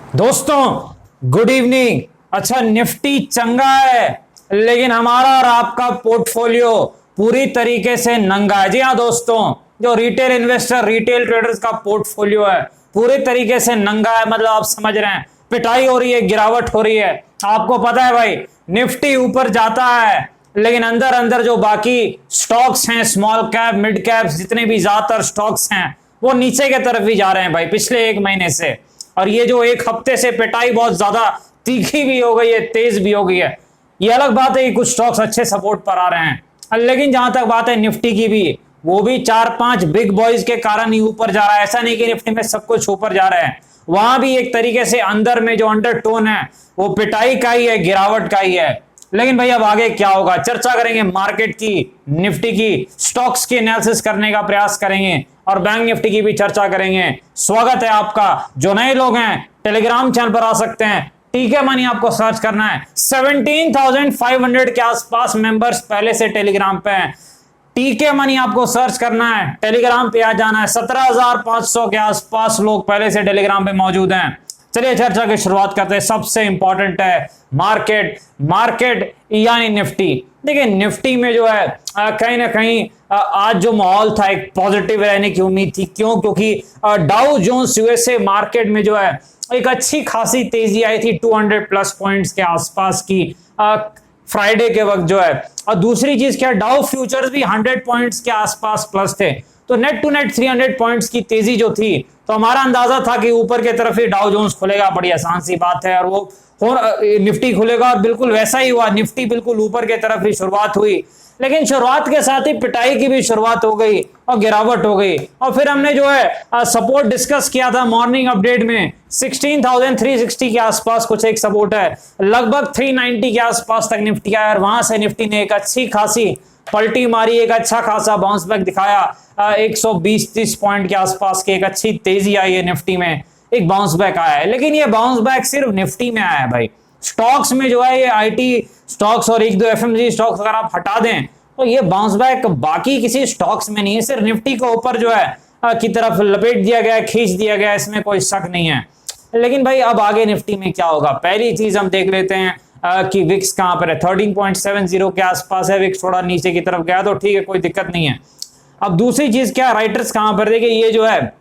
दोस्तों good evening. अच्छा, Nifty चंगा है लेकिन हमारा और आपका पोर्टफोलियो पूरी तरीके से नंगा है। जी हाँ दोस्तों, जो रिटेल इन्वेस्टर रिटेल ट्रेडर्स का पोर्टफोलियो है पूरी तरीके से नंगा है। मतलब आप समझ रहे हैं, पिटाई हो रही है, गिरावट हो रही है। आपको पता है भाई, निफ्टी ऊपर जाता है लेकिन अंदर अंदर जो बाकी स्टॉक्स हैं, स्मॉल कैप मिड कैप जितने भी ज्यादातर स्टॉक्स हैं वो नीचे की तरफ भी जा रहे हैं भाई पिछले एक महीने से। और ये जो एक हफ्ते से पिटाई बहुत ज्यादा तीखी भी हो गई है, तेज भी हो गई है। ये अलग बात है कि कुछ स्टॉक्स अच्छे सपोर्ट पर आ रहे हैं, लेकिन जहां तक बात है निफ्टी की भी, वो भी 4-5 बिग बॉयज के कारण ही ऊपर जा रहा है। ऐसा नहीं कि निफ्टी में सब कुछ ऊपर जा रहे हैं, वहां भी एक तरीके से अंदर में जो अंडरटोन है वो पिटाई का ही है, गिरावट का ही है। लेकिन भाई अब आगे क्या होगा, चर्चा करेंगे मार्केट की, निफ्टी की, स्टॉक्स की एनालिसिस करने का प्रयास करेंगे और बैंक निफ्टी की भी चर्चा करेंगे। स्वागत है आपका। जो नए लोग हैं टेलीग्राम चैनल पर आ सकते हैं, टीके मनी आपको सर्च करना है। 17,500 के आसपास मेंबर्स पहले से टेलीग्राम पे हैं। टीके मनी आपको सर्च करना है, टेलीग्राम पे आ जाना है। 17,500 के आसपास लोग पहले से टेलीग्राम पे मौजूद हैं। चलिए चर्चा की शुरुआत करते हैं। सबसे इंपॉर्टेंट है मार्केट यानी निफ्टी। देखिए निफ्टी में जो है कहीं ना कहीं आज जो माहौल था एक पॉजिटिव रहने की उम्मीद थी। क्यों? क्योंकि डाउ जोन्स यूएसए मार्केट में जो है एक अच्छी खासी तेजी आई थी 200 प्लस पॉइंट्स के आसपास की फ्राइडे के वक्त जो है। और दूसरी चीज क्या, डाउ फ्यूचर्स भी 100 पॉइंट्स के आसपास प्लस थे। तो नेट टू नेट 300 पॉइंट्स की तेजी जो थी, तो हमारा अंदाजा था कि ऊपर की तरफ ही डाउ जोन्स खुलेगा, बड़ी आसान सी बात है। और वो निफ्टी खुलेगा और बिल्कुल वैसा ही हुआ। निफ्टी बिल्कुल ऊपर की तरफ ही शुरुआत हुई, लेकिन शुरुआत के साथ ही पिटाई की भी शुरुआत हो गई और गिरावट हो गई। और फिर हमने जो है सपोर्ट डिस्कस किया था मॉर्निंग अपडेट में। 16,360 के आसपास कुछ एक सपोर्ट है, लगभग 390 के आसपास तक निफ्टी आया और वहां से निफ्टी ने एक अच्छी खासी पलटी मारी, एक अच्छा खासा बाउंस बैक दिखाया। 120-30 पॉइंट के आसपास की एक अच्छी तेजी आई है निफ्टी में, एक बाउंस बैक आया है। लेकिन ये बाउंस बैक सिर्फ निफ्टी में आया है भाई। स्टॉक्स में जो है ये आईटी स्टॉक्स और एक दो एफएमजी स्टॉक्स अगर आप हटा दें तो ये बाउंस बैक बाकी किसी स्टॉक्स में नहीं है, सिर्फ निफ्टी को ऊपर जो है की तरफ लपेट दिया गया, खींच दिया गया, इसमें कोई शक नहीं है। लेकिन भाई अब आगे निफ्टी में क्या होगा, पहली चीज हम देख लेते हैं कि विक्स कहां पर है। 13.70 के आसपास है विक्स, थोड़ा नीचे की तरफ गया तो ठीक है, कोई दिक्कत नहीं है। अब दूसरी चीज क्या, राइटर्स कहां पर, देखिए ये जो है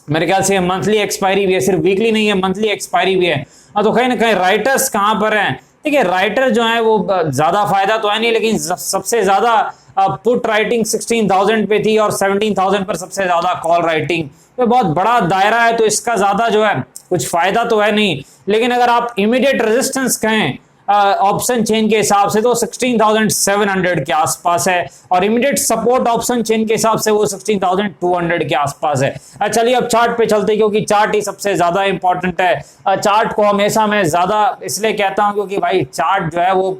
मेरे ख्याल से मंथली एक्सपायरी भी है, सिर्फ वीकली नहीं है, मंथली एक्सपायरी भी है। तो कहीं ना कहीं राइटर्स कहां पर हैं। देखिए राइटर जो है वो ज्यादा फायदा तो है नहीं, लेकिन सबसे ज्यादा पुट राइटिंग 16,000 पे थी और 17,000 पर सबसे ज्यादा कॉल राइटिंग। तो बहुत बड़ा दायरा है, तो इसका ज्यादा जो है कुछ फायदा तो है नहीं। लेकिन अगर आप इमीडिएट रेजिस्टेंस कहें ऑप्शन चेन के हिसाब से तो 16,700 के आसपास है, और इमीडिएट सपोर्ट ऑप्शन चेन के हिसाब से वो 16,200 के आसपास है। चलिए अब चार्ट पे चलते हैं, क्योंकि चार्ट ही सबसे ज्यादा इंपॉर्टेंट है। चार्ट को हमेशा मैं ज्यादा इसलिए कहता हूं क्योंकि भाई चार्ट जो है वो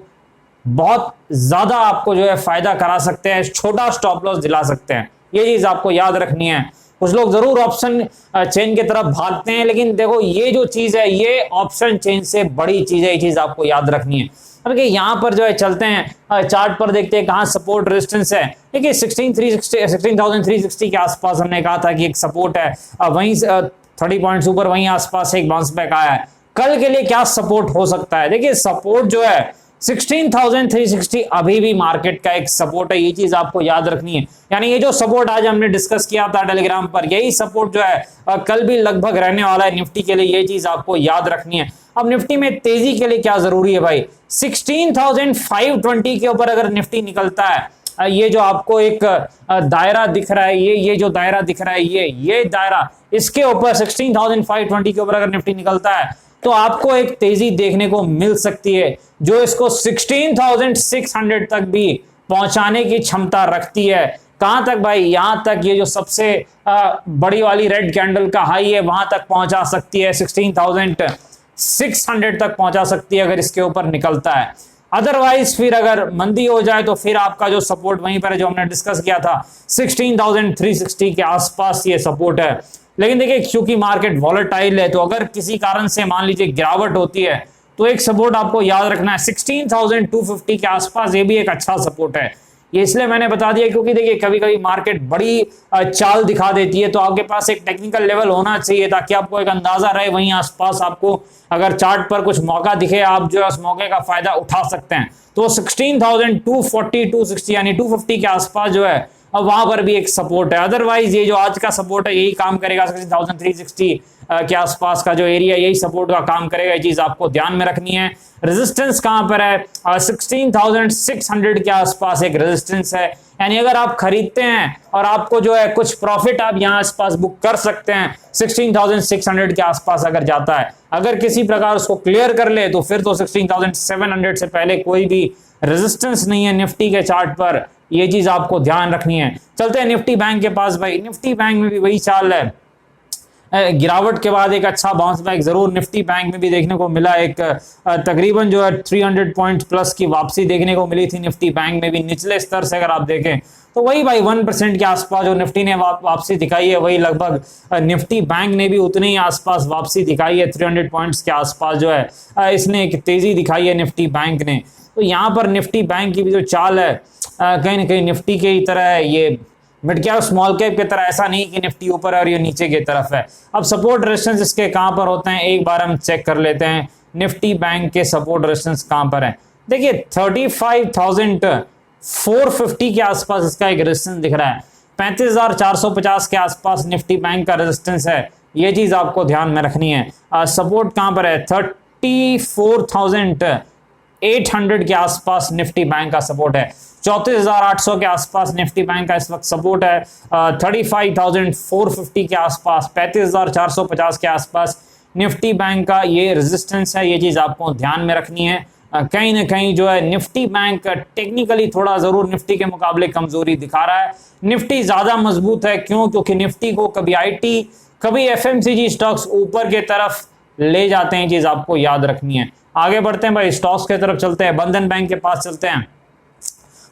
बहुत ज्यादा आपको जो है फायदा करा सकते हैं, छोटा स्टॉप लॉस दिला सकते हैं। ये चीज आपको याद रखनी है। कुछ लोग जरूर ऑप्शन चेन की तरफ भागते हैं, लेकिन देखो ये जो चीज है ये ऑप्शन चेन से बड़ी चीज है, ये चीज आपको याद रखनी है। अब यहाँ पर जो है चलते हैं चार्ट पर, देखते हैं कहाँ सपोर्ट रेजिस्टेंस है। देखिए 16,360 के आसपास हमने कहा था कि एक सपोर्ट है, वहीं 30 पॉइंट्स ऊपर वहीं आसपास एक बाउंस बैक आया है। कल के लिए क्या सपोर्ट हो सकता है, देखिए सपोर्ट जो है 16,360 अभी भी मार्केट का एक सपोर्ट है, ये चीज आपको याद रखनी है। यानी ये जो सपोर्ट आज हमने डिस्कस किया था टेलीग्राम पर, यही सपोर्ट जो है कल भी लगभग रहने वाला है निफ्टी के लिए, ये चीज आपको याद रखनी है। अब निफ्टी में तेजी के लिए क्या जरूरी है भाई, 16,520 के ऊपर अगर निफ्टी निकलता है, ये जो आपको एक दायरा दिख रहा है, ये जो दायरा दिख रहा है, ये दायरा, इसके ऊपर 16,520 के ऊपर अगर निफ्टी निकलता है तो आपको एक तेजी देखने को मिल सकती है, जो इसको 16,600 तक भी पहुंचाने की क्षमता रखती है। कहां तक भाई, यहां तक, ये जो सबसे बड़ी वाली रेड कैंडल का हाई है वहां तक पहुंचा सकती है, 16,600 तक पहुंचा सकती है अगर इसके ऊपर निकलता है। अदरवाइज फिर अगर मंदी हो जाए तो फिर आपका जो सपोर्ट वहीं पर है जो हमने डिस्कस किया था, 16,360 के आसपास ये सपोर्ट है। लेकिन देखिए क्योंकि मार्केट वॉलेटाइल है, तो अगर किसी कारण से मान लीजिए गिरावट होती है तो एक सपोर्ट आपको याद रखना है 16,250 के आसपास, ये भी एक अच्छा सपोर्ट है। ये इसलिए मैंने बता दिया क्योंकि देखिए कभी कभी मार्केट बड़ी चाल दिखा देती है, तो आपके पास एक टेक्निकल लेवल होना चाहिए ताकि आपको एक अंदाजा रहे वहीं आसपास आपको अगर चार्ट पर कुछ मौका दिखे आप जो है उस मौके का फायदा उठा सकते हैं। तो 16,240 260 यानी 250 के आसपास जो है अब वहां पर भी एक सपोर्ट है। अदरवाइज ये जो आज का सपोर्ट है यही काम करेगा, 16,360 के आसपास का जो एरिया यही सपोर्ट का काम करेगा। ये चीज आपको ध्यान में रखनी है। रेजिस्टेंस कहां पर है? 16,600 के आसपास एक रेजिस्टेंस है, यानी अगर आप खरीदते हैं और आपको जो है कुछ प्रॉफिट आप यहां आसपास बुक कर सकते हैं 16,600 के आसपास अगर जाता है। अगर किसी प्रकार उसको क्लियर कर ले तो फिर तो 16,700 से पहले कोई भी रेजिस्टेंस नहीं है निफ्टी के चार्ट पर, ये चीज आपको ध्यान रखनी है। चलते हैं निफ्टी बैंक के पास। भाई निफ्टी बैंक में भी वही चाल है, गिरावट के बाद एक अच्छा बाउंस बैक जरूर निफ्टी बैंक में भी देखने को मिला। एक तकरीबन जो है 300 पॉइंट प्लस की वापसी देखने को मिली थी निफ्टी बैंक में भी। निचले स्तर से अगर आप देखें तो वही भाई 1% के आसपास जो निफ्टी ने वापसी दिखाई है, वही लगभग निफ्टी बैंक ने भी उतने ही आसपास वापसी दिखाई है। 300 पॉइंट्स के आसपास जो है इसने एक तेजी दिखाई है निफ्टी बैंक ने। तो यहाँ पर निफ्टी बैंक की भी जो चाल है कहीं ना कहीं निफ्टी के ही तरह है, ये मिड कैप स्मॉल कैप की तरह ऐसा नहीं कि निफ्टी ऊपर है और ये नीचे की तरफ है। अब सपोर्ट रेजिस्टेंस इसके कहां पर होते हैं एक बार हम चेक कर लेते हैं। निफ्टी बैंक के सपोर्ट रेजिस्टेंस कहां पर है? देखिए 35,450 के आसपास इसका एक रेजिस्टेंस दिख रहा है। 35,450 के आसपास निफ्टी बैंक का रेजिस्टेंस है, ये चीज आपको ध्यान में रखनी है। सपोर्ट कहां पर है? 34,800 के आसपास निफ्टी बैंक का सपोर्ट है। 34,800 के आसपास निफ्टी बैंक का इस वक्त सपोर्ट है। 35,450 के आसपास, 35,450 के आसपास निफ्टी बैंक का ये रेजिस्टेंस है, ये चीज आपको ध्यान में रखनी है। कहीं ना कहीं जो है निफ्टी बैंक टेक्निकली थोड़ा जरूर निफ्टी के मुकाबले कमजोरी दिखा रहा है। निफ्टी ज्यादा मजबूत है, क्यों? क्योंकि निफ्टी को कभी आईटी कभी एफएमसीजी स्टॉक्स ऊपर के तरफ ले जाते हैं, चीज आपको याद रखनी है। आगे बढ़ते हैं भाई, स्टॉक्स की तरफ चलते हैं। बंधन बैंक के पास चलते हैं।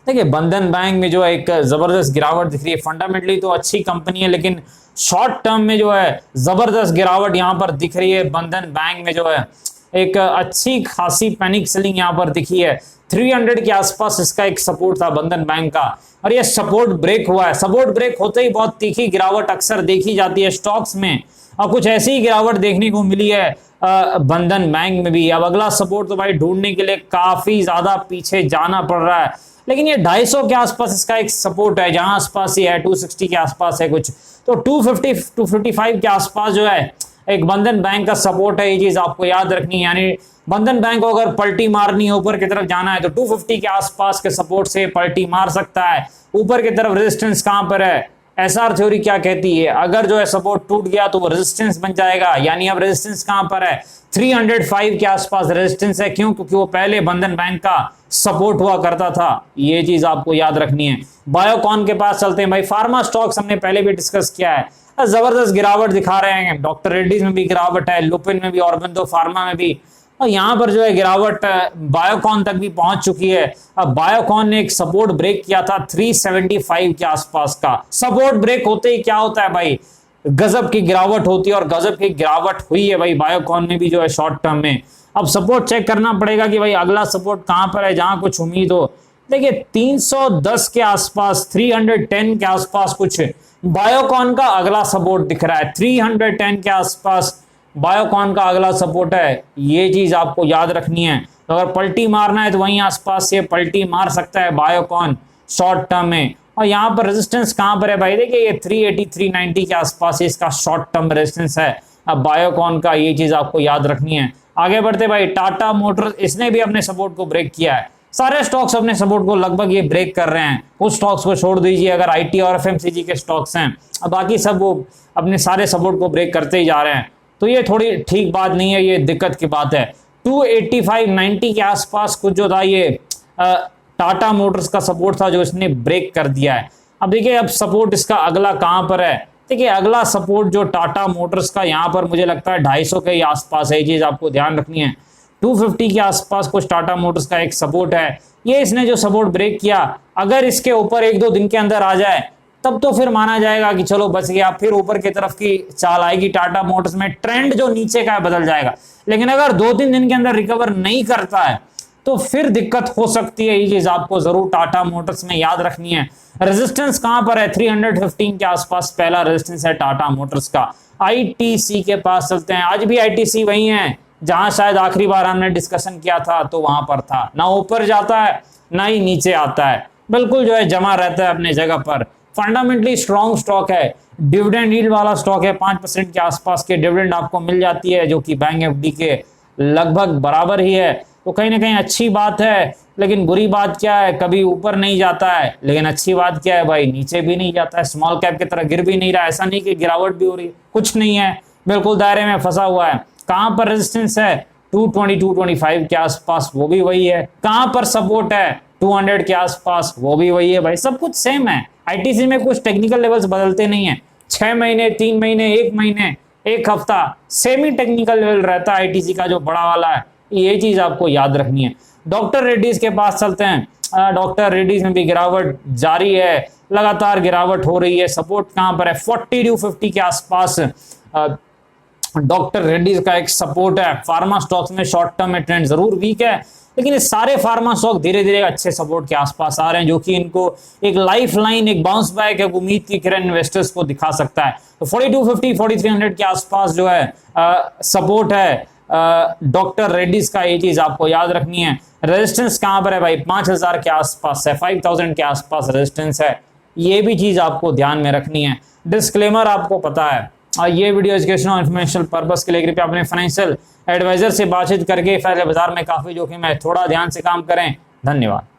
देखिए बंधन बैंक में जो है एक जबरदस्त गिरावट दिख रही है। फंडामेंटली तो अच्छी कंपनी है, लेकिन शॉर्ट टर्म में जो है जबरदस्त गिरावट यहां पर दिख रही है। बंधन बैंक में जो है एक अच्छी खासी पैनिक सेलिंग यहां पर दिखी है। 300 के आसपास इसका एक सपोर्ट था बंधन बैंक का, और ये सपोर्ट ब्रेक हुआ है। सपोर्ट ब्रेक होते ही बहुत तीखी गिरावट अक्सर देखी जाती है स्टॉक्स में, और कुछ ऐसी गिरावट देखने को मिली है बंधन बैंक में भी। अब अगला सपोर्ट तो भाई ढूंढने के लिए काफी ज्यादा पीछे जाना पड़ रहा है, लेकिन ये 250 के आसपास इसका एक सपोर्ट है, जहां आसपास ही है 260 के आसपास है कुछ, तो 250 255 के आसपास जो है एक बंधन बैंक का सपोर्ट है, ये चीज आपको याद रखनी है। यानी बंधन बैंक को अगर पलटी मारनी है, ऊपर की तरफ जाना है, तो 250 के आसपास के सपोर्ट से पलटी मार सकता है। ऊपर की तरफ रेजिस्टेंस कहां पर है? एसआर थ्योरी क्या कहती है? अगर जो है सपोर्ट टूट गया तो वो रेजिस्टेंस बन जाएगा। यानी अब रेजिस्टेंस कहां पर है? 305 के आसपास रेजिस्टेंस है। क्यों? क्योंकि वो पहले बंधन बैंक का सपोर्ट हुआ करता था, ये चीज आपको याद रखनी है। बायोकॉन के पास चलते हैं भाई। फार्मा स्टॉक्स हमने पहले भी डिस्कस किया है, जबरदस्त गिरावट दिखा रहे हैं। डॉक्टर रेड्डीज में भी गिरावट है, लुपिन में भी, ऑरबिंदो फार्मा में भी, और यहाँ पर जो है गिरावट बायोकॉन तक भी पहुंच चुकी है। अब बायोकॉन ने एक सपोर्ट ब्रेक किया था 375 के आसपास का। सपोर्ट ब्रेक होते ही क्या होता है भाई? गजब की गिरावट होती है, और गजब की गिरावट हुई है भाई बायोकॉन में भी जो है शॉर्ट टर्म में। अब सपोर्ट चेक करना पड़ेगा कि भाई अगला सपोर्ट कहां पर है जहां कुछ उम्मीद हो। देखिए 310 के आसपास, 310 के आसपास कुछ बायोकॉन का अगला सपोर्ट दिख रहा है। 310 के आसपास बायोकॉन का अगला सपोर्ट है, ये चीज आपको याद रखनी है। तो अगर पलटी मारना है तो वहीं आसपास से पलटी मार सकता है बायोकॉन शॉर्ट टर्म में। और यहाँ पर रेजिस्टेंस कहां पर है भाई? देखिए ये 380 390 के आसपास इसका शॉर्ट टर्म रेजिस्टेंस है अब बायोकॉन का, ये चीज आपको याद रखनी है। आगे बढ़ते भाई, टाटा मोटर्स, इसने भी अपने सपोर्ट को ब्रेक किया है। सारे स्टॉक्स अपने सपोर्ट को लगभग ये ब्रेक कर रहे हैं। कुछ स्टॉक्स को छोड़ दीजिए अगर आईटी और एफएमसीजी के स्टॉक्स हैं, अब बाकी सब वो अपने सारे सपोर्ट को ब्रेक करते ही जा रहे हैं। तो ये थोड़ी ठीक बात नहीं है, ये दिक्कत की बात है। 285 90 के आसपास कुछ जो था ये टाटा मोटर्स का सपोर्ट था, जो इसने ब्रेक कर दिया है। अब देखिए अब सपोर्ट इसका अगला कहां पर है? देखिए अगला सपोर्ट जो टाटा मोटर्स का यहाँ पर मुझे लगता है 250 के ही आसपास है, ये चीज आपको ध्यान रखनी है। 250 के आसपास कुछ टाटा मोटर्स का एक सपोर्ट है, ये इसने जो सपोर्ट ब्रेक किया, अगर इसके ऊपर 1-2 दिन के अंदर आ जाए तब तो फिर माना जाएगा कि चलो बच गया, फिर ऊपर की तरफ की चाल आएगी टाटा मोटर्स में, ट्रेंड जो नीचे का है बदल जाएगा। लेकिन अगर 2-3 दिन के अंदर रिकवर नहीं करता है तो फिर दिक्कत हो सकती है। ये चीज आपको जरूर टाटा मोटर्स में याद रखनी है। रेजिस्टेंस कहां पर है? 315 के आसपास पहला रेजिस्टेंस है टाटा मोटर्स का। आईटीसी के पास चलते हैं। आज भी आईटीसी वही है जहां शायद आखिरी बार हमने डिस्कशन किया था, तो वहां पर था। ना ऊपर जाता है ना ही नीचे आता है, बिल्कुल जो है जमा रहता है अपने जगह पर। फंडामेंटली स्ट्रॉन्ग स्टॉक है, डिविडेंड यील्ड वाला स्टॉक है। 5% के आसपास के डिविडेंड आपको मिल जाती है, जो कि बैंक एफडी के लगभग बराबर ही है। तो कहीं ना कहीं अच्छी बात है। लेकिन बुरी बात क्या है? कभी ऊपर नहीं जाता है। लेकिन अच्छी बात क्या है भाई? नीचे भी नहीं जाता है, स्मॉल कैप की तरह गिर भी नहीं रहा। ऐसा नहीं कि गिरावट भी हो रही, कुछ नहीं है, बिल्कुल दायरे में फंसा हुआ है। कहां पर रेजिस्टेंस है? 220 225 के आसपास, वो भी वही है। कहां पर सपोर्ट है? 200 के आसपास, वो भी वही है भाई। सब कुछ सेम है। आईटीसी में कुछ टेक्निकल लेवल्स बदलते नहीं है। 6 महीने, 3 महीने, 1 महीने, 1 हफ्ता सेमी टेक्निकल लेवल रहता है आईटीसी का, जो बड़ा वाला है। ये चीज आपको याद रखनी है। डॉक्टर रेड्डीज के पास चलते हैं। डॉक्टर रेड्डीज में भी गिरावट जारी है, लगातार गिरावट हो रही है। सपोर्ट कहां पर है? 40 to 50 के आसपास डॉक्टर रेड्डीज का एक सपोर्ट है। फार्मा स्टॉक्स में शॉर्ट टर्म में ट्रेंड जरूर वीक है, लेकिन ये सारे फार्मा स्टॉक धीरे धीरे अच्छे सपोर्ट के आसपास आ रहे हैं, जो कि इनको एक लाइफ लाइन, एक बाउंस बैक, एक उम्मीद की किरण इन्वेस्टर्स को दिखा सकता है। तो 4250 4300 के आसपास जो है सपोर्ट है डॉक्टर रेड्डीज का। ये चीज आपको याद रखनी है। रेजिस्टेंस कहां पर है भाई? 5000 के आसपास है, 5000 के आसपास रेजिस्टेंस है। ये भी चीज आपको ध्यान में रखनी है। डिस्क्लेमर आपको पता है, ये वीडियो एजुकेशनल इन्फॉर्मेशनल पर्पस के लिए कृपया अपने फाइनेंशियल एडवाइजर से बातचीत करके फैसले बाजार में काफी जोखिम है, थोड़ा ध्यान से काम करें। धन्यवाद।